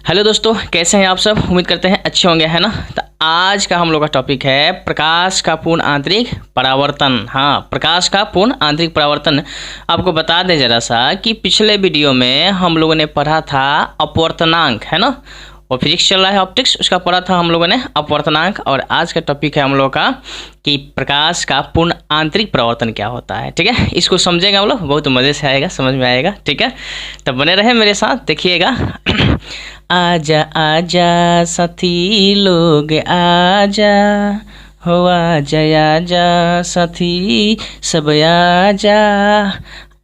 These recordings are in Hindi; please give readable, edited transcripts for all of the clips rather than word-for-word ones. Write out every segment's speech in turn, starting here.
हेलो दोस्तों, कैसे हैं आप सब। उम्मीद करते हैं अच्छे होंगे, है ना। तो आज का हम लोग का टॉपिक है प्रकाश का पूर्ण आंतरिक परावर्तन। हाँ, प्रकाश का पूर्ण आंतरिक परावर्तन। आपको बता दें ज़रा सा कि पिछले वीडियो में हम लोगों ने पढ़ा था अपवर्तनांक, है ना। वो फिजिक्स चल रहा है ऑप्टिक्स, उसका पढ़ा था हम लोगों ने अपवर्तनांक। और आज का टॉपिक है हम लोग का कि प्रकाश का पूर्ण आंतरिक परावर्तन क्या होता है। ठीक है, इसको समझेगा हम लोग, बहुत मज़े से आएगा, समझ में आएगा। ठीक है, तो बने रहे मेरे साथ, देखिएगा। आजा आजा साथी लोग आजा, हो आजा आजा साथी सब आजा,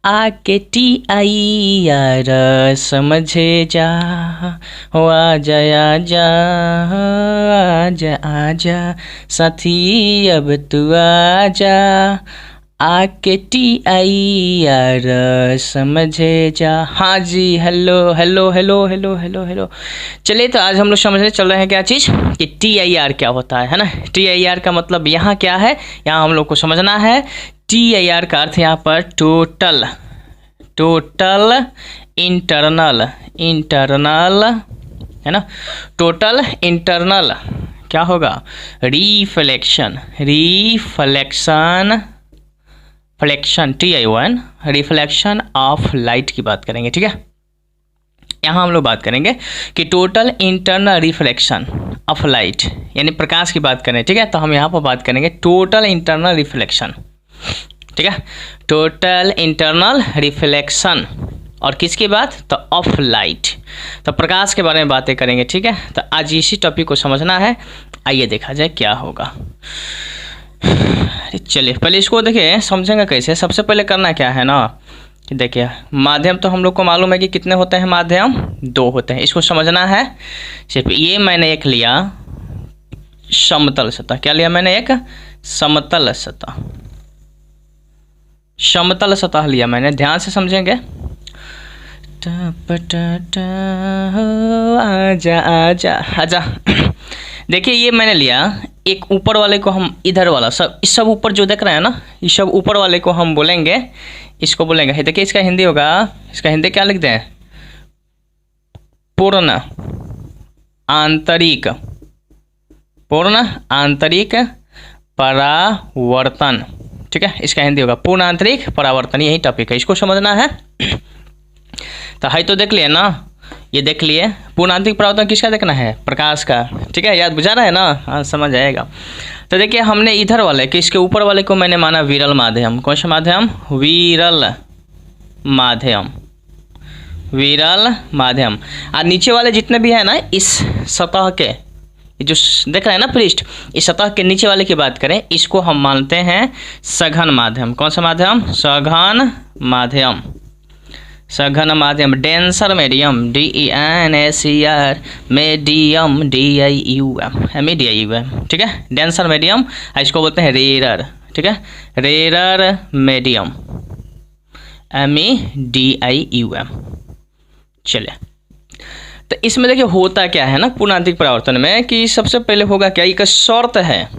आके TIR समझे जा, हो आजा आजा आजा आजा साथी अब तू आजा, आके TIR समझे जा। हाँ जी, hello hello hello hello hello hello. चलिए, तो आज हम लोग समझने चल रहे हैं क्या चीज़ कि TIR क्या होता है ना। TIR का मतलब यहाँ क्या है, यहाँ हम लोग को समझना है। TIR का अर्थ यहाँ पर टोटल इंटरनल है ना। टोटल इंटरनल क्या होगा, reflection TI1 reflection of light की बात करेंगे। ठीक है, यहाँ हम लोग बात करेंगे कि total internal reflection of light, यानी प्रकाश की बात करें। ठीक है, तो हम यहाँ पर बात करेंगे टोटल इंटरनल रिफ्लेक्शन। ठीक है, टोटल इंटरनल रिफ्लेक्शन और किसकी बात, तो ऑफ लाइट, तो प्रकाश के बारे में बातें करेंगे। ठीक है, तो आज इसी टॉपिक को समझना है। आइए देखा जाए क्या होगा। चलिए, पहले इसको देखिए, समझेंगे कैसे। सबसे पहले करना क्या है ना कि देखिए, माध्यम तो हम लोग को मालूम है कि कितने होते हैं, माध्यम 2 होते हैं। इसको समझना है। सिर्फ ये मैंने एक लिया समतल सतह, क्या लिया मैंने, एक समतल सतह लिया मैंने। ध्यान से समझेंगे। आजा आजा आजा। देखिए, ये मैंने लिया एक ऊपर वाले को, हम इधर वाला सब, इस सब ऊपर जो देख रहे हैं ना, इस सब ऊपर वाले को हम बोलेंगे, इसको बोलेंगे। देखिए, इसका हिंदी होगा, इसका हिंदी क्या लिखते हैं, पूर्ण आंतरिक परावर्तन। ठीक है, इसका हिंदी होगा पूर्ण आंतरिक परावर्तन। यही टॉपिक है, इसको समझना है। तो हाई तो देख लिए ना, ये देख लिए। पूर्ण आंतरिक परावर्तन किसका देखना है, प्रकाश का। ठीक है, याद बुझा रहा है ना, हाँ समझ आएगा। तो देखिए, हमने इधर वाले कि इसके ऊपर वाले को मैंने माना विरल माध्यम। कौन सा माध्यम, विरल माध्यम। और नीचे वाले जितने भी है ना, इस सतह के जो देख रहे हैं ना पृष्ठ, इस सतह के नीचे वाले की बात करें, इसको हम मानते हैं सघन माध्यम। कौन सा माध्यम, सघन माध्यम। Denser medium DENSER, medium DIUM। ठीक है, डेंसर मीडियम, इसको बोलते हैं रेरर। ठीक है, रेरर मीडियम MEDIUM। चलिए, तो इसमें देखिए होता क्या है ना पूर्ण आंतरिक परावर्तन में, कि सबसे पहले होगा क्या, एक शर्त है।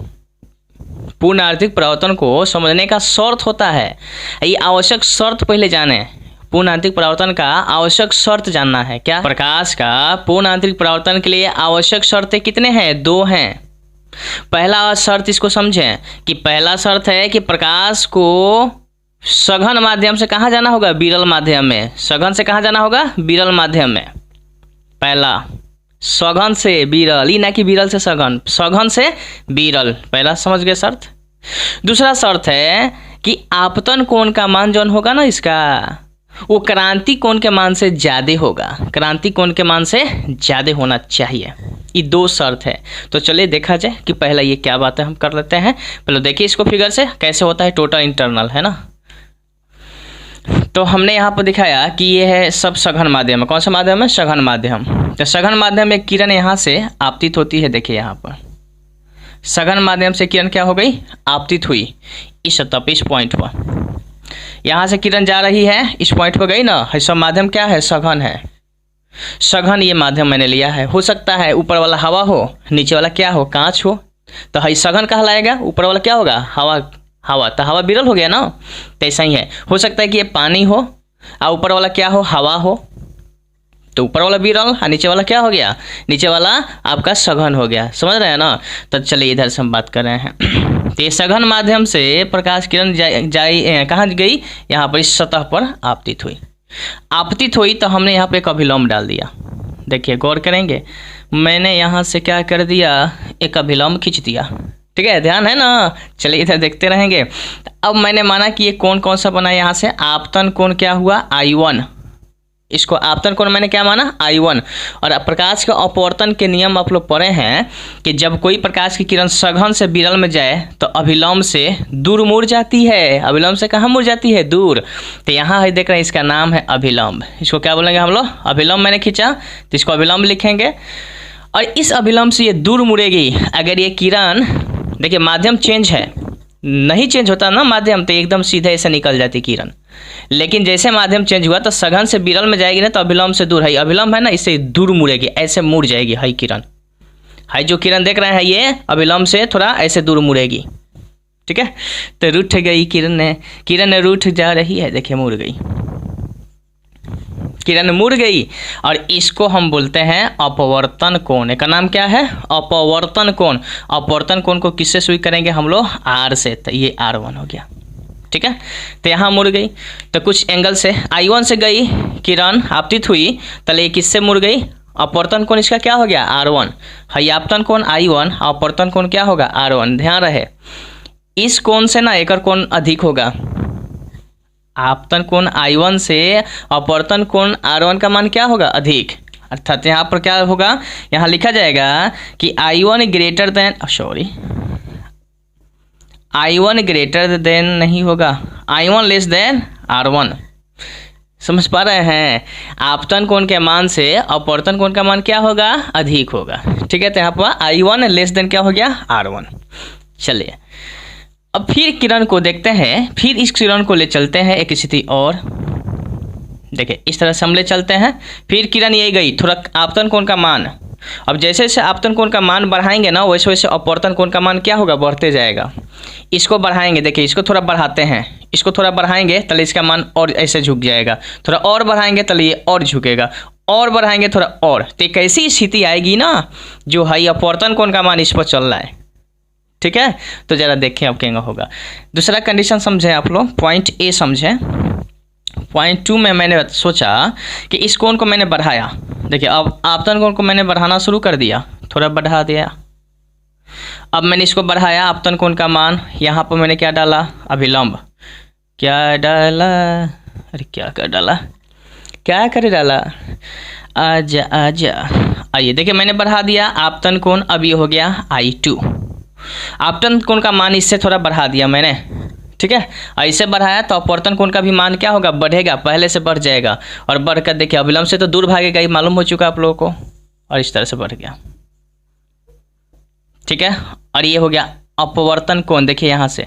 पूर्ण आंतरिक परावर्तन को समझने का शर्त होता है, ये आवश्यक शर्त पहले जाने। पूर्ण आंतरिक परावर्तन का आवश्यक शर्त जानना है। क्या, प्रकाश का पूर्ण आंतरिक परावर्तन के लिए आवश्यक शर्तें कितने हैं, 2 हैं। पहला शर्त इसको समझें कि पहला शर्त है कि प्रकाश को सघन माध्यम से कहाँ जाना होगा, विरल माध्यम में। सघन से कहाँ जाना होगा, विरल माध्यम में। पहला सघन से विरल, ही ना कि विरल से सघन, सघन से विरल, पहला समझ गए शर्त। दूसरा शर्त है कि आपतन कोण का मान जौन होगा ना इसका, वो क्रांति कोण के मान से ज़्यादा होगा, क्रांति कोण के मान से ज़्यादा होना चाहिए। ये 2 शर्त है। तो चलिए देखा जाए कि पहला ये क्या बात है, हम कर लेते हैं। पहले देखिए इसको फिगर से कैसे होता है टोटल इंटरनल, है ना। तो हमने यहाँ पर दिखाया कि ये है सब सघन माध्यम है। कौन सा माध्यम है, सघन माध्यम। तो सघन माध्यम में किरण यहाँ से आपतित होती है। देखिए यहाँ पर सघन माध्यम से किरण क्या हो गई, आपतित हुई इस सतह पे, इस पॉइंट पर। यहाँ से किरण जा रही है, इस पॉइंट पर गई ना, ये सब माध्यम क्या है, सघन है। सघन ये माध्यम मैंने लिया है। हो सकता है ऊपर वाला हवा हो, नीचे वाला क्या हो, कांच हो, तो है सघन कहलाएगा। ऊपर वाला क्या होगा, हवा, तो हवा विरल हो गया ना। तो ऐसा ही है, हो सकता है कि ये पानी हो और ऊपर वाला क्या हो, हवा हो, तो ऊपर वाला विरल और नीचे वाला क्या हो गया, नीचे वाला आपका सघन हो गया। समझ रहे हैं ना। तो चलिए इधर से हम बात कर रहे हैं। तो ये सघन माध्यम से प्रकाश किरण कहाँ गई, यहाँ पर इस सतह पर आपतित हुई। आपतित हुई तो हमने यहाँ पे एक अभिलंब डाल दिया। देखिए गौर करेंगे, मैंने यहाँ से क्या कर दिया, एक अभिलंब खींच दिया। ठीक है, ध्यान है ना। चलिए इधर देखते रहेंगे। अब मैंने माना कि ये कोण कौन सा बना, यहाँ से आपतन कोण क्या हुआ, I1। इसको आपतन कोण मैंने क्या माना, I1। और प्रकाश के अपवर्तन के नियम आप लोग पढ़े हैं कि जब कोई प्रकाश की किरण सघन से विरल में जाए तो अभिलंब से दूर मुड़ जाती है। अभिलंब से कहाँ मुड़ जाती है, दूर। तो यहाँ है देख रहे हैं, इसका नाम है अभिलंब। इसको क्या बोलेंगे हम लोग, अभिलंब मैंने खींचा तो इसको अभिलंब लिखेंगे। और इस अभिलंब से ये दूर मुड़ेगी। अगर ये किरण, देखिए माध्यम चेंज है, नहीं चेंज होता ना माध्यम तो एकदम सीधे ऐसे निकल जाती किरण। लेकिन जैसे माध्यम चेंज हुआ तो सघन से विरल में जाएगी ना, तो अभिलंब से दूर है, अभिलंब है ना, इससे दूर मुड़ेगी, ऐसे मुड़ जाएगी। है किरण, है जो किरण देख रहे हैं ये अभिलंब से थोड़ा ऐसे दूर मुड़ेगी। ठीक है, तो रूठ गई किरण रूठ जा रही है, देखिए मुड़ गई, किरण मुड़ गई। और इसको हम बोलते हैं अपवर्तन कोण। इसका नाम क्या है, अपवर्तन कोण। अपवर्तन कोण को किससे शुरू करेंगे हम लोग, R से। तो ये R1 हो गया। ठीक है, तो यहाँ मुड़ गई तो कुछ एंगल से I1 से गई किरण, आपतित हुई, तो ये किससे मुड़ गई, अपवर्तन कोण इसका क्या हो गया, R1। है आपतन कोण I1, अपवर्तन कोण क्या होगा, R1। ध्यान रहे, इस कोण से ना एकर कोण अधिक होगा। आपतन कोण I1 से अपवर्तन कोण R1 का मान क्या होगा, अधिक। अर्थात यहाँ पर क्या होगा, यहाँ लिखा जाएगा कि I1 greater than, sorry I1 greater than नहीं होगा, I1 लेस देन R1। समझ पा रहे हैं, आपतन कोण के मान से अपवर्तन कोण का मान क्या होगा, अधिक होगा। ठीक है, तो यहाँ पर I1 लेस देन क्या हो गया, R1। चलिए अब फिर किरण को देखते हैं, फिर इस किरण को ले चलते हैं एक स्थिति और। देखिए इस तरह से हम ले चलते हैं, फिर किरण यही गई, थोड़ा आपतन कोण का मान। अब जैसे जैसे आपतन कोण का मान बढ़ाएंगे ना, वैसे वैसे अपवर्तन कोण का मान क्या होगा, बढ़ते जाएगा। इसको बढ़ाएंगे, देखिए इसको थोड़ा बढ़ाते हैं, इसको थोड़ा बढ़ाएंगे तले इसका मान और ऐसे झुक जाएगा, थोड़ा और बढ़ाएंगे तले ये और झुकेगा, और बढ़ाएंगे थोड़ा और। तो एक ऐसी स्थिति आएगी ना जो है अपवर्तन कोण का मान इस पर चल रहा है। ठीक है, तो जरा देखें अब क्या होगा। दूसरा कंडीशन समझें आप लोग, पॉइंट ए समझें। पॉइंट 2 में मैंने सोचा कि इस कोण को मैंने बढ़ाया। देखिए अब आपतन कोण को मैंने बढ़ाना शुरू कर दिया, थोड़ा बढ़ा दिया। अब मैंने इसको बढ़ाया, आपतन कोण का मान, यहाँ पर मैंने क्या डाला, अभिलंब। क्या डाला, अरे क्या कर डाला, क्या कर डाला, आजा आजा। आइए देखिए मैंने बढ़ा दिया आपतन कोण, अब ये हो गया I2। आपतन कोण का मान इससे थोड़ा बढ़ा दिया मैंने। ठीक है, ऐसे बढ़ाया तो अपवर्तन कोण का भी मान क्या होगा, बढ़ेगा, पहले से बढ़ जाएगा। और बढ़कर देखिए अभिलंब से तो दूर भागेगा, ये मालूम हो चुका आप लोगों को, और इस तरह से बढ़ गया। ठीक है, और ये हो गया अपवर्तन कोण। देखिए यहाँ से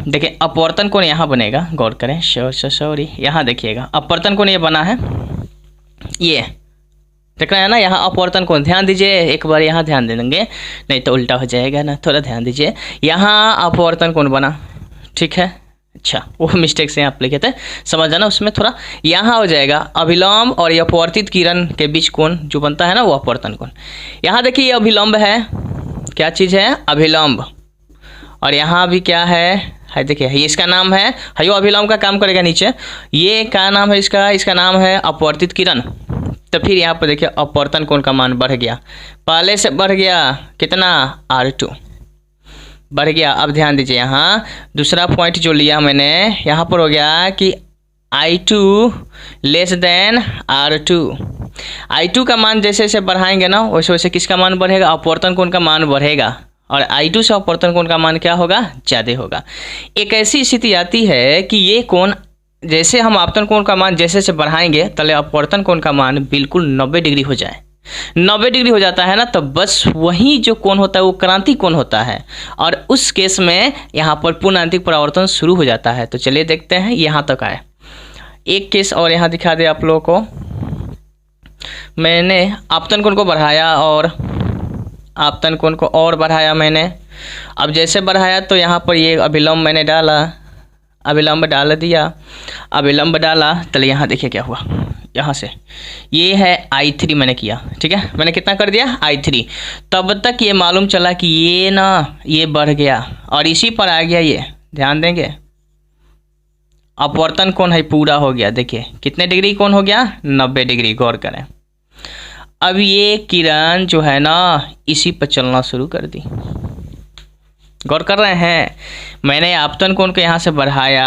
देखिए अपवर्तन कोण यहाँ बनेगा, गौर करें, सॉरी यहाँ देखिएगा अपवर्तन कोण ये बना है, ये देख रहे हैं ना, यहाँ अपवर्तन कोण। ध्यान दीजिए, एक बार यहाँ ध्यान दे देंगे नहीं तो उल्टा हो जाएगा ना, थोड़ा ध्यान दीजिए। यहाँ अपवर्तन कोण बना, ठीक है, अच्छा वो मिस्टेक से आप लिखे थे, समझ जाना, उसमें थोड़ा यहाँ हो जाएगा अभिलंब और ये अपवर्तित किरण के बीच कोण जो बनता है ना, वो अपवर्तन कोण। यहाँ देखिए ये अभिलंब है, क्या चीज़ है, अभिलंब। और यहाँ भी क्या है देखिए ये इसका नाम है, यो अभिलंब का काम करेगा नीचे। ये क्या नाम है इसका नाम है अपवर्तित किरण। तो फिर यहाँ पर देखिए अपवर्तन कोण का मान बढ़ गया, पहले से बढ़ गया कितना, R2 बढ़ गया। अब ध्यान दीजिए, यहाँ दूसरा पॉइंट जो लिया मैंने, यहाँ पर हो गया कि I2 less than R2। I2 का मान जैसे जैसे बढ़ाएंगे ना, वैसे वैसे किसका मान बढ़ेगा, अपवर्तन कोण का मान बढ़ेगा। और I2 से अपवर्तन कोण का मान क्या होगा, ज़्यादा होगा। एक ऐसी स्थिति आती है कि ये कोण, जैसे हम आपतन कोण का मान जैसे से बढ़ाएंगे तले अपवर्तन कोण का मान बिल्कुल 90 डिग्री हो जाए। 90 डिग्री हो जाता है ना, तो बस वही जो कोण होता है वो क्रांति कोण होता है, और उस केस में यहाँ पर पूर्णांतिक परावर्तन शुरू हो जाता है। तो चलिए देखते हैं, यहाँ तक आए। एक केस और यहाँ दिखा दे आप लोगों को। मैंने आपतन कोण को बढ़ाया और आपतन कोण को और बढ़ाया मैंने। अब जैसे बढ़ाया तो यहाँ पर ये अभिलंब मैंने डाला, अविलंब डाल दिया, अविलंब डाला, चलिए यहाँ देखिए क्या हुआ, यहाँ से ये है I3 मैंने किया, ठीक है, मैंने कितना कर दिया I3। तब तक ये मालूम चला कि ये ना ये बढ़ गया और इसी पर आ गया ये, ध्यान देंगे अपवर्तन कोण है पूरा हो गया, देखिए कितने डिग्री कोण हो गया 90 डिग्री, गौर करें। अब ये किरण जो है ना इसी पर चलना शुरू कर दी, गौर कर रहे हैं, मैंने आपतन कोण को यहाँ से बढ़ाया,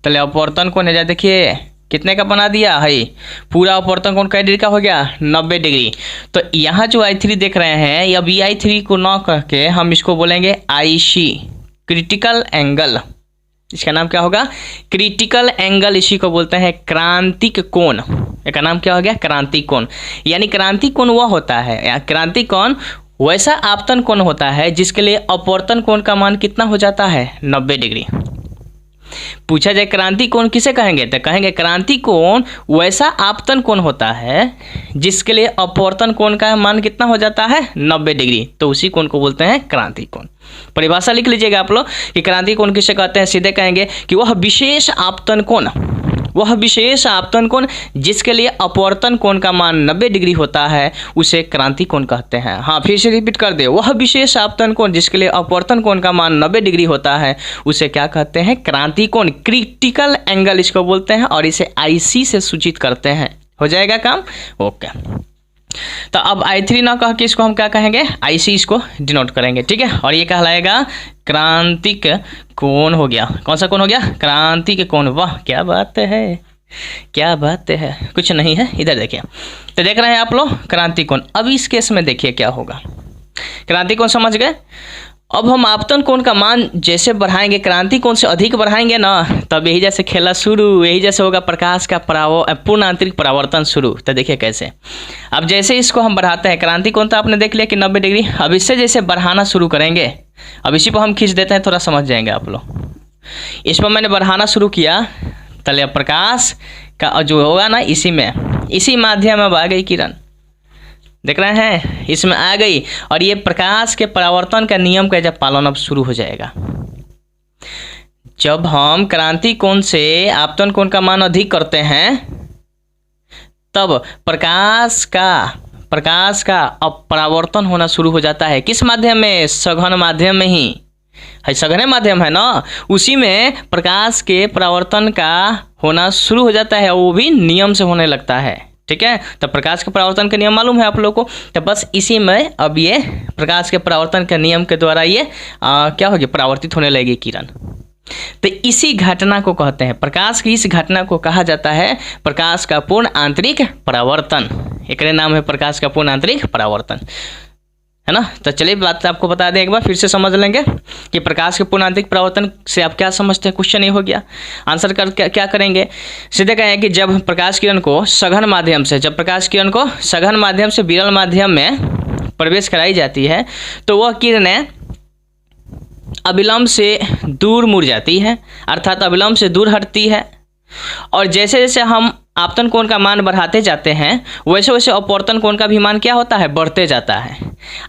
तो अपवर्तन कोण है, देखिए कितने का बना दिया है, पूरा अपवर्तन कोण कै डिग्री का हो गया 90 डिग्री। तो यहाँ जो I3 देख रहे हैं, अब I3 को ना कह के हम इसको बोलेंगे IC, क्रिटिकल एंगल, इसका नाम क्या होगा क्रिटिकल एंगल, इसी को बोलते हैं क्रांतिक कोण, इसका नाम क्या हो गया क्रांतिक कोण। यानी क्रांतिक कोण वह होता है, या क्रांतिक कोण वैसा आपतन कोण होता है जिसके लिए अपवर्तन कोण का मान कितना हो जाता है 90 डिग्री। पूछा जाए क्रांति कोण किसे कहेंगे, तो कहेंगे क्रांति कोण वैसा आपतन कोण होता है जिसके लिए अपवर्तन कोण का मान कितना हो जाता है 90 डिग्री, तो उसी कोण को बोलते हैं क्रांति कोण। परिभाषा लिख लीजिएगा आप लोग कि क्रांति कोण किसे कहते हैं, सीधे कहेंगे कि वह विशेष आपतन कोण, वह विशेष आपतन कोण जिसके लिए अपवर्तन कोण का मान 90 डिग्री होता है उसे क्रांति कोण कहते हैं। हाँ फिर से रिपीट कर दे, वह विशेष आपतन कोण जिसके लिए अपवर्तन कोण का मान 90 डिग्री होता है उसे क्या कहते हैं क्रांति कोण, क्रिटिकल एंगल इसको बोलते हैं और इसे IC से सूचित करते हैं। हो जाएगा काम, ओके। तो अब I3 ना कह के इसको हम क्या कहेंगे IC, इसको डिनोट करेंगे, ठीक है। और ये कहलाएगा क्रांतिक कोण हो गया। कौन सा कोण हो गया क्रांतिक कोण। वाह क्या बात है, क्या बात है, कुछ नहीं है, इधर देखिए। तो देख रहे हैं आप लोग क्रांतिक कोण। अब इस केस में देखिए क्या होगा, क्रांतिक कोण समझ गए। अब हम आपतन कोण का मान जैसे बढ़ाएंगे, क्रांति कोण से अधिक बढ़ाएंगे ना, तब यही जैसे खेला शुरू, यही जैसे होगा प्रकाश का पूर्ण आंतरिक परावर्तन शुरू। तो देखिए कैसे, अब जैसे इसको हम बढ़ाते हैं, क्रांति कोण तो आपने देख लिया कि 90 डिग्री, अब इससे जैसे बढ़ाना शुरू करेंगे, अब इसी पर हम खींच देते हैं, थोड़ा समझ जाएंगे आप लोग। इस पर मैंने बढ़ाना शुरू किया, तले प्रकाश का जो होगा ना इसी में, इसी माध्यम में आ गई किरण, देख रहे हैं इसमें आ गई, और ये प्रकाश के परावर्तन का नियम का जब पालन अब शुरू हो जाएगा। जब हम क्रांति कोण से आपतन कोण का मान अधिक करते हैं तब प्रकाश का अब परावर्तन होना शुरू हो जाता है। किस माध्यम में, सघन माध्यम में ही है, सघन माध्यम है ना, उसी में प्रकाश के परावर्तन का होना शुरू हो जाता है, वो भी नियम से होने लगता है, ठीक है। तो प्रकाश के परावर्तन का नियम मालूम है आप लोगों को, तो बस इसी में अब ये प्रकाश के परावर्तन के नियम के द्वारा ये क्या होगी परावर्तित होने लगेगी किरण। तो इसी घटना को कहते हैं, प्रकाश की इस घटना को कहा जाता है प्रकाश का पूर्ण आंतरिक परावर्तन। एक नाम है प्रकाश का पूर्ण आंतरिक परावर्तन, है ना। तो चलिए बात आपको बता दें, एक बार फिर से समझ लेंगे कि प्रकाश के पूर्ण आंतरिक परावर्तन से आप क्या समझते हैं। क्वेश्चन ये हो गया, आंसर कर क्या करेंगे, सीधे कहें कि जब प्रकाश किरण को सघन माध्यम से, जब प्रकाश किरण को सघन माध्यम से विरल माध्यम में प्रवेश कराई जाती है तो वह किरणें अविलंब से दूर मुड़ जाती है, अर्थात अविलंब से दूर हटती है। और जैसे जैसे हम आपतन कोण का मान बढ़ाते जाते हैं वैसे वैसे अपवर्तन कोण का भी मान क्या होता है, बढ़ते जाता है।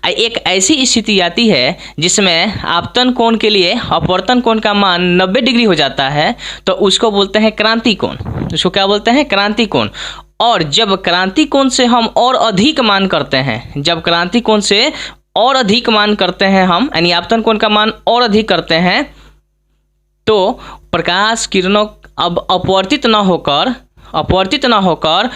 एक ऐसी स्थिति आती है जिसमें आपतन कोण के लिए अपवर्तन कोण का मान 90 डिग्री हो जाता है, तो उसको बोलते हैं क्रांति कोण। उसको क्या बोलते हैं, क्रांति कोण। और जब क्रांति कोण से हम और अधिक मान करते हैं, जब क्रांति कोण से और अधिक मान करते हैं हम, यानी आपतन कोण का मान और अधिक करते हैं, तो प्रकाश किरणों अब अपवर्तित न होकर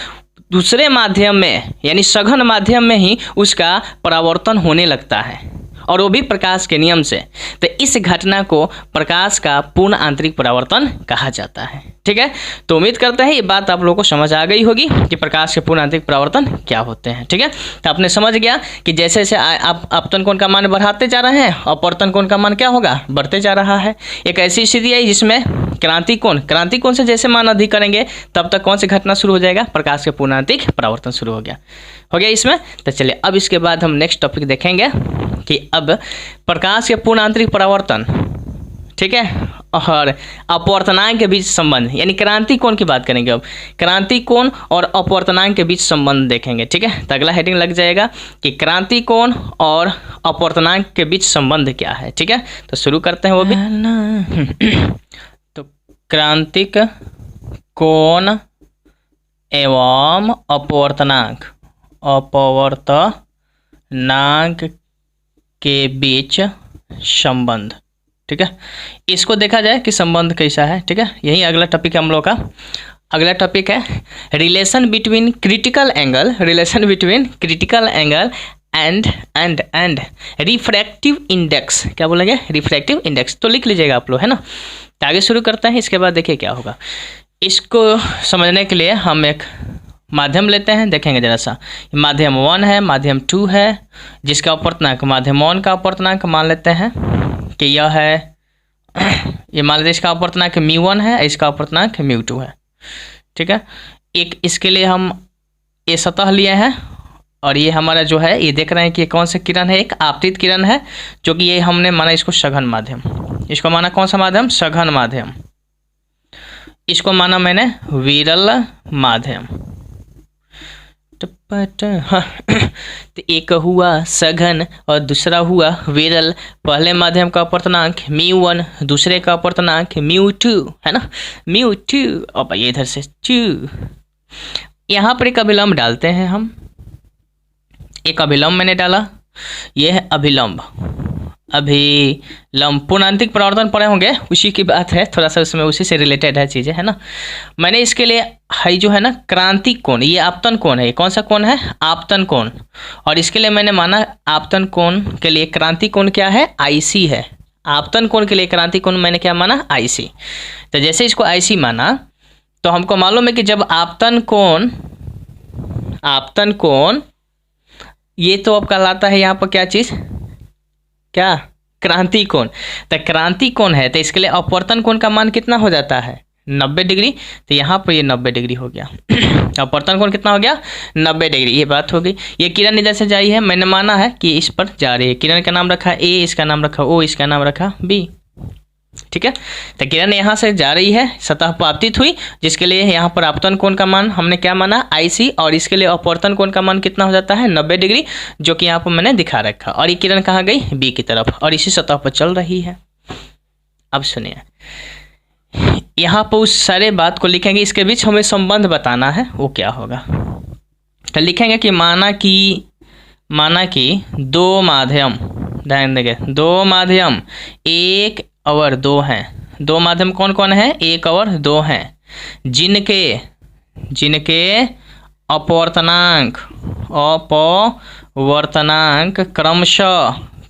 दूसरे माध्यम में यानी सघन माध्यम में ही उसका परावर्तन होने लगता है, और वो भी प्रकाश के नियम से। तो इस घटना को प्रकाश का पूर्ण आंतरिक परावर्तन कहा जाता है, ठीक है। तो उम्मीद करते हैं ये बात आप लोगों को समझ आ गई होगी कि प्रकाश के पूर्ण आंतरिक परावर्तन क्या होते हैं, ठीक है। तो आपने समझ गया कि जैसे जैसे आप आपतन कोण का मान बढ़ाते जा रहे हैं, अपवर्तन कोण का मान क्या होगा, बढ़ते जा रहा है। एक ऐसी स्थिति आई जिसमें क्रांति कोण से जैसे मान अधिक करेंगे तब तक कौन सी घटना शुरू हो जाएगा, प्रकाश के पूर्ण आंतरिक परावर्तन शुरू हो गया इसमें। तो चलिए अब इसके बाद हम नेक्स्ट टॉपिक देखेंगे कि अब प्रकाश के पूर्ण आंतरिक परावर्तन, ठीक है, और अपवर्तनांक के बीच संबंध, यानी क्रांति कोण की बात करेंगे। अब क्रांति कोण और अपवर्तनांक के बीच संबंध देखेंगे, ठीक है। तो अगला हेडिंग लग जाएगा कि क्रांति कोण और अपवर्तनांक के बीच संबंध क्या है, ठीक है। तो शुरू करते हैं वो भी। क्रांतिक कोण एवं अपवर्तनांक के बीच संबंध। ठीक है, इसको देखा जाए कि संबंध कैसा है। ठीक है, यही अगला टॉपिक है हम लोग का। अगला टॉपिक है relation between critical angle and refractive index. क्या बोलेंगे? Refractive index. तो लिख लीजिएगा आप लोग, है ना। तो आगे शुरू करते हैं। इसके बाद देखिए क्या होगा। इसको समझने के लिए हम एक माध्यम लेते हैं, देखेंगे जरा सा। माध्यम 1 है, माध्यम 2 है, जिसका अपवर्तनांक माध्यम 1 का अपवर्तनांक मान लेते हैं कि यह है, ये मान लेते हैं इसका अपवर्तनांक μ1 है, इसका अपवर्तनांक μ2 है। ठीक है, एक इसके लिए हम ये सतह लिए हैं और ये हमारा जो है ये देख रहे हैं कि कौन सा किरण है, एक आपतित किरण है, जो कि ये हमने माना इसको सघन माध्यम। इसको माना कौन सा माध्यम? सघन माध्यम। इसको माना मैंने विरल माध्यम। हाँ। तो एक हुआ सघन और दूसरा हुआ विरल। पहले माध्यम का अपवर्तनांक μ1, दूसरे का अपवर्तनांक μ2, है ना, μ2। और ये इधर से 2। यहाँ पर एक अभिलंब डालते हैं हम। एक अभिलंब मैंने डाला, यह है अभिलंब। पूर्णांतिक परावर्तन पढ़े होंगे, उसी की बात है, थोड़ा सा उसमें उसी से रिलेटेड है चीज़ें, है ना। मैंने इसके लिए है जो है ना क्रांतिक कोण, ये आपतन कोण है। ये कौन सा कोण है? आपतन कोण। और इसके लिए मैंने माना आपतन कोण के लिए क्रांतिक कोण क्या है? IC है। आपतन कोण के लिए क्रांतिक कोण मैंने क्या माना? IC। तो जैसे इसको IC माना तो हमको मालूम है कि जब आपतन कोण ये तो अब कहलाता है यहाँ पर क्या चीज़? क्या? क्रांति कोण। तो क्रांति कोण है तो इसके लिए अपवर्तन कोण का मान कितना हो जाता है? 90 डिग्री। तो यहाँ पर ये 90 डिग्री हो गया। अपवर्तन कोण कितना हो गया? 90 डिग्री। ये बात हो गई। ये किरण इधर से जा रही है, मैंने माना है कि इस पर जा रही है। किरण का नाम रखा A, इसका नाम रखा O, इसका नाम रखा B। ठीक है, तो किरण यहाँ से जा रही है, सतह पर आपतित हुई, जिसके लिए यहाँ पर आपतन कोण का मान हमने क्या माना? IC। और इसके लिए अपवर्तन कोण का मान कितना हो जाता है? 90 डिग्री, जो कि यहाँ पर मैंने दिखा रखा। और ये किरण कहाँ गई? B की तरफ, और इसी सतह पर चल रही है। अब सुनिए, यहाँ पर उस सारे बात को लिखेंगे, इसके बीच हमें संबंध बताना है, वो क्या होगा। तो लिखेंगे कि माना कि दो माध्यम, ध्यान देंगे, दो माध्यम 1 और 2 हैं। दो माध्यम कौन कौन है? 1 और 2 हैं, जिनके अपवर्तनांक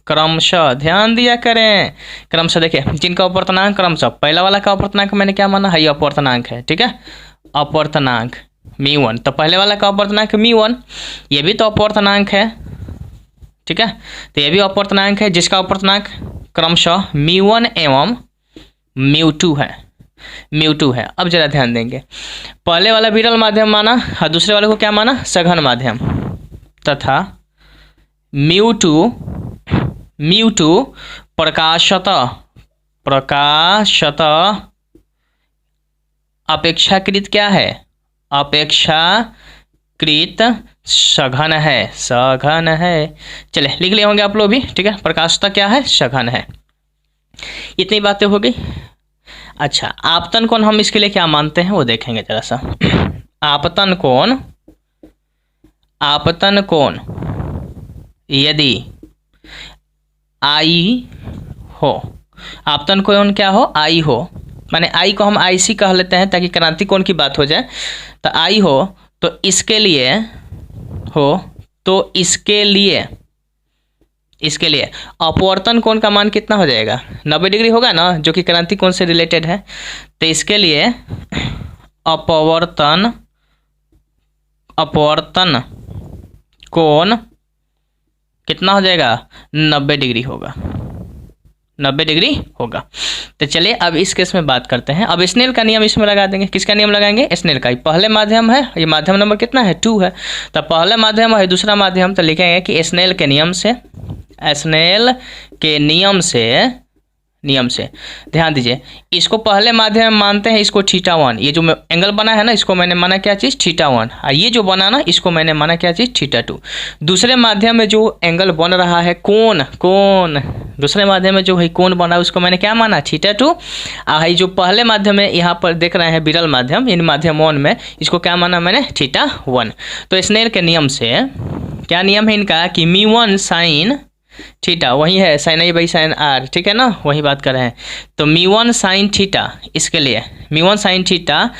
क्रमशः ध्यान दिया करें, क्रमशः। देखिए, जिनका अपवर्तनांक क्रमशः, पहला वाला का अपवर्तनांक मैंने क्या माना है? ये अपवर्तनांक है। ठीक है, अपवर्तनांक μ1। तो पहले वाला का अपवर्तनांक μ1, ये भी तो अपवर्तनांक है। ठीक है, तो ये भी अपवर्तनांक है, जिसका अपवर्तनांक क्रमशः μ1 एवं μ2 है। अब जरा ध्यान देंगे, पहले वाला विरल माध्यम माना और दूसरे वाले को क्या माना? सघन माध्यम। तथा μ2 प्रकाशतः अपेक्षाकृत क्या है? अपेक्षाकृत सघन है। चले लिख लिए होंगे आप लोग भी। ठीक है, प्रकाशतः क्या है? सघन है। इतनी बातें हो गई। अच्छा, आपतन कोण हम इसके लिए क्या मानते हैं वो देखेंगे जरा सा। आपतन कोण यदि I हो, आपतन कोण क्या हो? I हो, माने I को हम IC कह लेते हैं ताकि क्रांतिक कोण की बात हो जाए। तो I हो तो इसके लिए अपवर्तन कोण का मान कितना हो जाएगा? 90 डिग्री होगा ना, जो कि क्रांतिक कोण से रिलेटेड है। तो इसके लिए अपवर्तन कोण कितना हो जाएगा? 90 डिग्री होगा। 90 डिग्री होगा। तो चलिए अब इस केस में बात करते हैं। अब स्नेल का नियम इसमें लगा देंगे। किसका नियम लगाएंगे? स्नेल का। पहले माध्यम है, ये माध्यम नंबर कितना है? 2 है। तो पहले माध्यम है, दूसरा माध्यम, तो लिखेंगे कि स्नेल के नियम से। ध्यान दीजिए, इसको पहले माध्यम में मानते हैं इसको थीटा 1, ये जो एंगल बना है ना इसको मैंने माना क्या चीज़ थीटा 1, और ये जो बना ना इसको मैंने माना क्या चीज़ थीटा 2। दूसरे माध्यम में जो एंगल बन रहा है कोण, दूसरे माध्यम में जो है कोण बना है उसको मैंने क्या माना थीटा 2, और जो पहले माध्यम में यहाँ पर देख रहे हैं विरल माध्यम, इन माध्यम 1 में इसको क्या माना मैंने थीटा 1। तो स्नेल के नियम से क्या नियम है इनका कि μ1 साइन थीटा, वही है sine i by sine r, ठीक है ना, वही बात कर रहे हैं। तो μ1 साइन थीटा, इसके लिए μ1 साइन थीटा,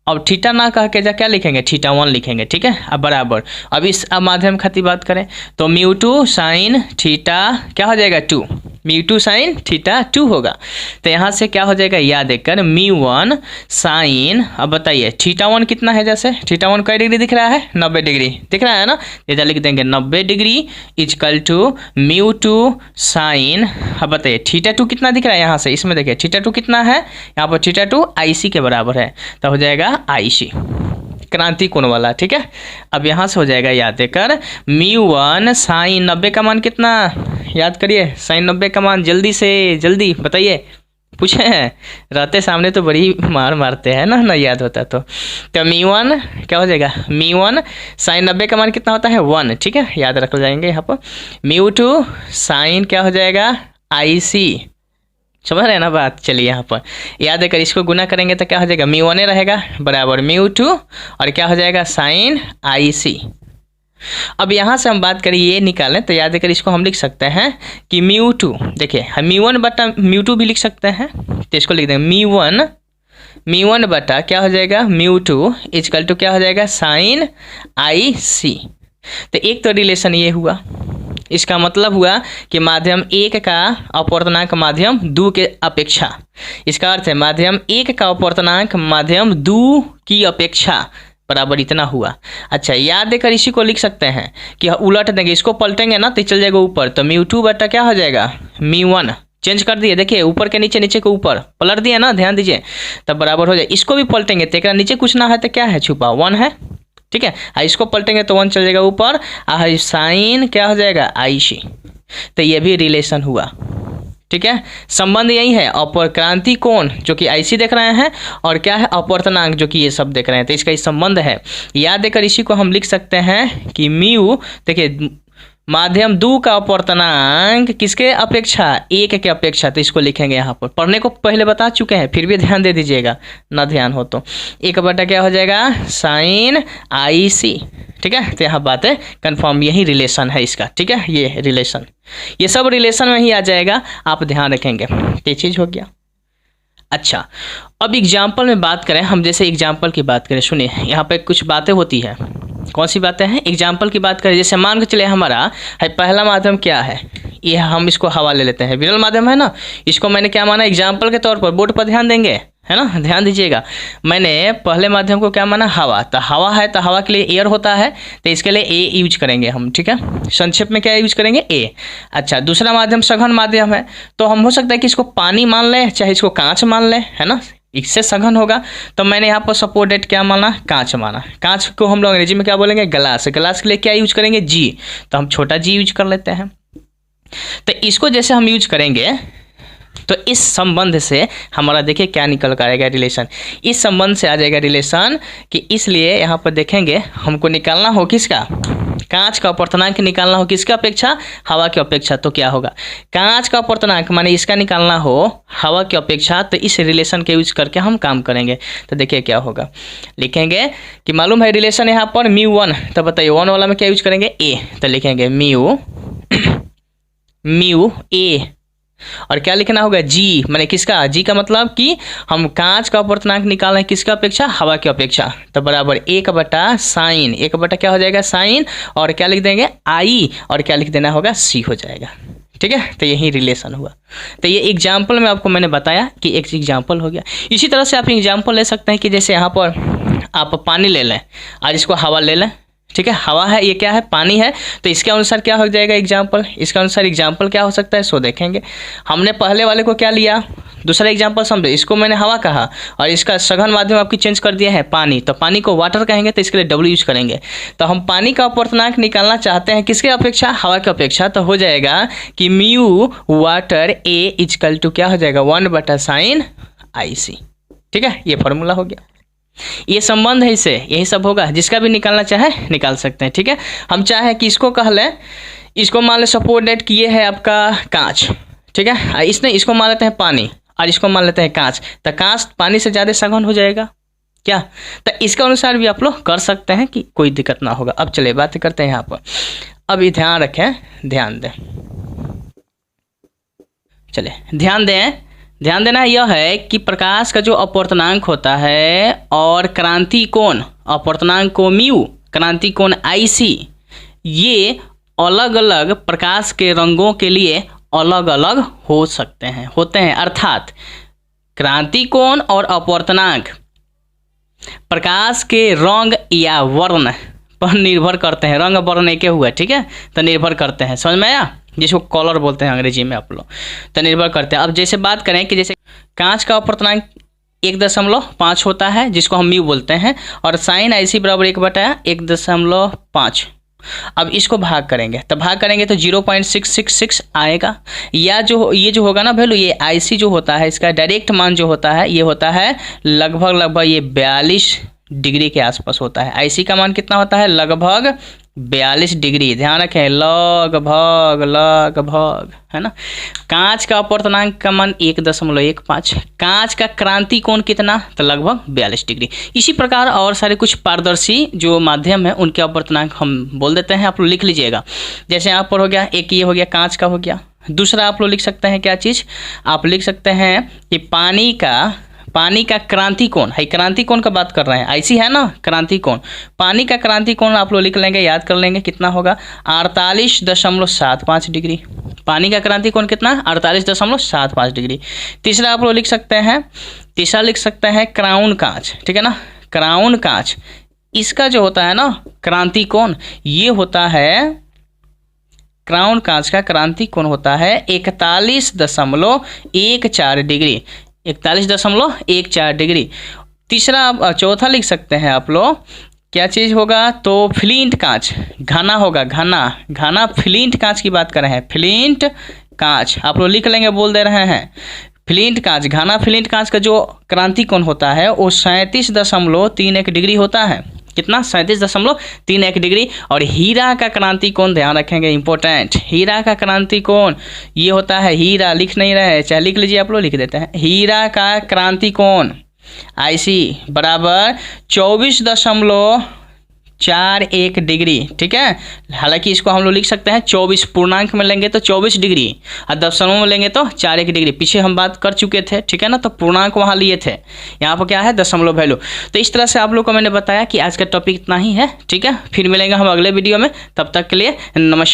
अब थीटा ना कह के क्या लिखेंगे थीटा 1 लिखेंगे, ठीक है। अब बराबर, अब इस माध्यम खातिर बात करें तो μ2 साइन थीटा क्या हो जाएगा 2, μ2 साइन थीटा 2 होगा। तो यहाँ से क्या हो जाएगा याद देकर μ1 साइन, अब बताइए थीटा 1 कितना है, जैसे थीटा 1 कई डिग्री दिख रहा है 90 डिग्री दिख रहा है ना, इधर लिख देंगे 90 डिग्री इजकल टू μ2 साइन, अब बताइए थीटा 2 कितना दिख रहा है यहाँ से, इसमें देखिए थीटा 2 कितना है, यहाँ पर थीटा 2 IC के बराबर है, तो हो जाएगा IC क्रांति कोण वाला, ठीक है। अब यहाँ से हो जाएगा याद देकर μ1 साइन 90 का मान कितना, याद करिए साइन 90 का मान, जल्दी से जल्दी बताइए, पूछे हैं रहते सामने तो बड़ी मार मारते हैं ना याद होता तो μ1 क्या हो जाएगा, μ1 साइन 90 का मान कितना होता है 1, ठीक है, याद रख जाएंगे यहाँ पर। μ2 साइन क्या हो जाएगा IC, समझ रहे हैं ना बात। चलिए यहाँ पर याद है, इसको गुना करेंगे तो क्या हो जाएगा μ1 रहेगा बराबर μ2 और क्या हो जाएगा साइन IC। अब यहाँ से हम बात करें ये निकालें तो याद है इसको हम लिख सकते हैं कि μ2, देखिए हम μ1 बटा μ2 भी लिख सकते हैं, तो इसको लिख देंगे μ1 बटा क्या हो जाएगा μ2 इजकल टू क्या हो जाएगा साइन IC। तो एक तो रिलेशन ये हुआ, इसका मतलब हुआ कि माध्यम 1 का अपवर्तनांक माध्यम 2 के अपेक्षा, इसका अर्थ है माध्यम 1 का अपवर्तनांक माध्यम 2 की अपेक्षा बराबर इतना हुआ। अच्छा याद देकर इसी को लिख सकते हैं कि उलट देंगे, इसको पलटेंगे ना तो चल जाएगा ऊपर, तो μ2 बटा क्या हो जाएगा μ1, चेंज कर दिए, देखिए ऊपर के नीचे, नीचे के ऊपर पलट दिए ना, ध्यान दीजिए, तब बराबर हो जाए। इसको भी पलटेंगे तो नीचे कुछ ना है तो क्या है छुपा 1 है, ठीक है, इसको पलटेंगे तो 1 चल जाएगा ऊपर, साइन क्या हो जाएगा IC। तो ये भी रिलेशन हुआ, ठीक है, संबंध यही है, अपवर्क्रांति कोण जो कि IC देख रहे हैं और क्या है अपवर्तनांक जो कि ये सब देख रहे हैं, तो इसका ही संबंध है। याद देकर इसी को हम लिख सकते हैं कि μ, देखिए माध्यम 2 का अपवर्तनांक किसके अपेक्षा 1 के अपेक्षा, तो इसको लिखेंगे यहाँ पर, पढ़ने को पहले बता चुके हैं फिर भी ध्यान दे दीजिएगा, ना ध्यान हो तो 1 बटा क्या हो जाएगा साइन IC, ठीक है। तो यहाँ बात है कन्फर्म, यही रिलेशन है इसका, ठीक है, ये रिलेशन, ये सब रिलेशन में ही आ जाएगा, आप ध्यान रखेंगे, ये चीज़ हो गया। अच्छा अब एग्जाम्पल में बात करें हम, जैसे एग्जाम्पल की बात करें, सुनिए यहाँ पे कुछ बातें होती है, कौन सी बातें हैं, एग्जाम्पल की बात करें, जैसे मान के चले हमारा है पहला माध्यम क्या है, ये हम इसको हवा ले लेते हैं, विरल माध्यम है ना, इसको मैंने क्या माना एग्जाम्पल के तौर पर, बोर्ड पर ध्यान देंगे है ना, ध्यान दीजिएगा, मैंने पहले माध्यम को क्या माना हवा, तो हवा है तो हवा के लिए एयर होता है, तो इसके लिए A यूज करेंगे हम, ठीक है, संक्षेप में क्या यूज करेंगे A। अच्छा दूसरा माध्यम सघन माध्यम है, तो हम हो सकता है कि इसको पानी मान लें चाहे इसको कांच मान लें, है ना, इससे सघन होगा, तो मैंने यहाँ पर सपोर्टेड क्या माना कांच माना, कांच को हम लोग अंग्रेजी में क्या बोलेंगे ग्लास, ग्लास के लिए क्या यूज करेंगे G, तो हम छोटा G यूज कर लेते हैं। तो इसको जैसे हम यूज करेंगे तो इस संबंध से हमारा देखिए क्या निकल कर आएगा रिलेशन, इस संबंध से आ जाएगा रिलेशन कि इसलिए यहाँ पर देखेंगे हमको निकालना हो किसका, कांच का अपवर्तनांक निकालना हो किसका अपेक्षा, हवा की अपेक्षा, तो क्या होगा कांच का अपवर्तनांक माने इसका निकालना हो हवा की अपेक्षा, तो इस रिलेशन के यूज करके हम काम करेंगे। तो देखिए क्या होगा, लिखेंगे कि मालूम है रिलेशन यहाँ पर μ1, तो बताइए 1 वाला में क्या यूज करेंगे A, तो लिखेंगे म्यू A और क्या लिखना होगा G, मैंने किसका G का मतलब कि हम कांच का अपवर्तनांक निकाल रहे हैं किसका अपेक्षा हवा की अपेक्षा, तो बराबर 1 बटा साइन, 1 बटा क्या हो जाएगा साइन और क्या लिख देंगे I और क्या लिख देना होगा C हो जाएगा, ठीक है। तो यही रिलेशन हुआ। तो ये एग्जाम्पल में आपको मैंने बताया कि एक एग्जाम्पल हो गया। इसी तरह से आप एग्जाम्पल ले सकते हैं कि जैसे यहाँ पर आप पानी ले लें और इसको हवा ले लें, ठीक है, हवा है, ये क्या है, पानी है। तो इसके अनुसार क्या हो जाएगा एग्जाम्पल, इसके अनुसार एग्जाम्पल क्या हो सकता है, सो देखेंगे। हमने पहले वाले को क्या लिया, दूसरा एग्जाम्पल समझे, इसको मैंने हवा कहा और इसका सघन माध्यम आपकी चेंज कर दिया है पानी, तो पानी को वाटर कहेंगे, तो इसके लिए डब्ल्यू यूज करेंगे। तो हम पानी का अपवर्तनांक निकालना चाहते हैं किसके अपेक्षा, हवा की अपेक्षा, तो हो जाएगा कि mu water a equal to क्या हो जाएगा 1/sin IC। ठीक है, ये फॉर्मूला हो गया, ये संबंध है, इससे यही सब होगा। जिसका भी निकालना चाहे निकाल सकते हैं। ठीक है, हम चाहे कि इसको कह लें, इसको मान लें सपोज डेट कि ये है आपका कांच, ठीक है, इसको मान लेते हैं पानी और इसको मान लेते हैं कांच, तो कांच पानी से ज़्यादा सघन हो जाएगा क्या, तो इसके अनुसार भी आप लोग कर सकते हैं कि कोई दिक्कत ना होगा। अब चलिए बात करते हैं यहाँ पर, अभी ध्यान रखें, ध्यान दें, चलिए ध्यान देना यह है कि प्रकाश का जो अपवर्तनांक होता है और क्रांति कोण, अपवर्तनांक को म्यू, क्रांति कोण IC, ये अलग अलग प्रकाश के रंगों के लिए अलग अलग हो सकते हैं, होते हैं। अर्थात क्रांति कोण और अपवर्तनांक प्रकाश के रंग या वर्ण पर निर्भर करते हैं, रंग वर्ण एक हुआ, ठीक है, तो निर्भर करते हैं, समझ में आया, जिसको कलर बोलते हैं अंग्रेजी में आप लोग, तो निर्भर करते हैं। अब जैसे बात करें कि जैसे कांच का अपवर्तनांक 1.5 होता है, जिसको हम म्यू बोलते हैं, और sin IC बराबर 1/1.5। अब इसको भाग करेंगे, तो 0.666 आएगा, या जो ये जो होगा ना वैल्यू, ये IC जो होता है, इसका डायरेक्ट मान जो होता है, ये होता है लगभग ये 42 डिग्री के आसपास होता है। IC का मान कितना होता है, लगभग 42 डिग्री, ध्यान रखें, लगभग है ना। कांच का अपवर्तनांक का मान 1.15, कांच का क्रांति कोण कितना, तो लगभग 42 डिग्री। इसी प्रकार और सारे कुछ पारदर्शी जो माध्यम है उनके अपवर्तनांक हम बोल देते हैं, आप लोग लिख लीजिएगा। जैसे यहाँ पर हो गया, एक ये हो गया कांच का हो गया, दूसरा आप लोग लिख सकते हैं क्या चीज़, आप लिख सकते हैं कि पानी का क्रांति कोण है, क्रांति कोण का बात कर रहे हैं, IC है ना, क्रांति कोण, पानी का क्रांति कोण आप लोग लिख लेंगे, याद कर लेंगे कितना होगा, 48.75 डिग्री। पानी का क्रांति कोण कितना, 48.75 डिग्री। तीसरा आप लोग लिख सकते हैं, क्राउन कांच, ठीक है ना, क्राउन कांच, इसका जो होता है ना क्रांति कोण, ये होता है, क्राउन कांच का क्रांति कोण होता है 41.14 डिग्री, 41.14 डिग्री। तीसरा चौथा लिख सकते हैं आप लोग, क्या चीज़ होगा, तो फ्लिंट कांच, घना होगा, घना फ्लिंट कांच की बात कर रहे हैं, फ्लिंट कांच आप लोग लिख लेंगे, बोल दे रहे हैं, फ्लिंट कांच, घना फ्लिंट कांच का जो क्रांति कोण होता है वो 37.31 डिग्री होता है, कितना, 37.31 डिग्री। और हीरा का क्रांति कोण ध्यान रखेंगे, इंपॉर्टेंट, हीरा का क्रांति कोण ये होता है, हीरा लिख नहीं रहे, चाहे लिख लीजिए, आप लोग लिख देते हैं, हीरा का क्रांति कोण IC बराबर 24.41 डिग्री, ठीक है। हालांकि इसको हम लोग लिख सकते हैं 24, पूर्णांक में लेंगे तो 24 डिग्री और दशमलव में लेंगे तो 41 डिग्री, पीछे हम बात कर चुके थे, ठीक है ना, तो पूर्णांक वहाँ लिए थे, यहाँ पर क्या है दशमलव वैल्यू। तो इस तरह से आप लोग को मैंने बताया कि आज का टॉपिक इतना ही है, ठीक है, फिर मिलेंगे हम अगले वीडियो में, तब तक के लिए नमस्कार।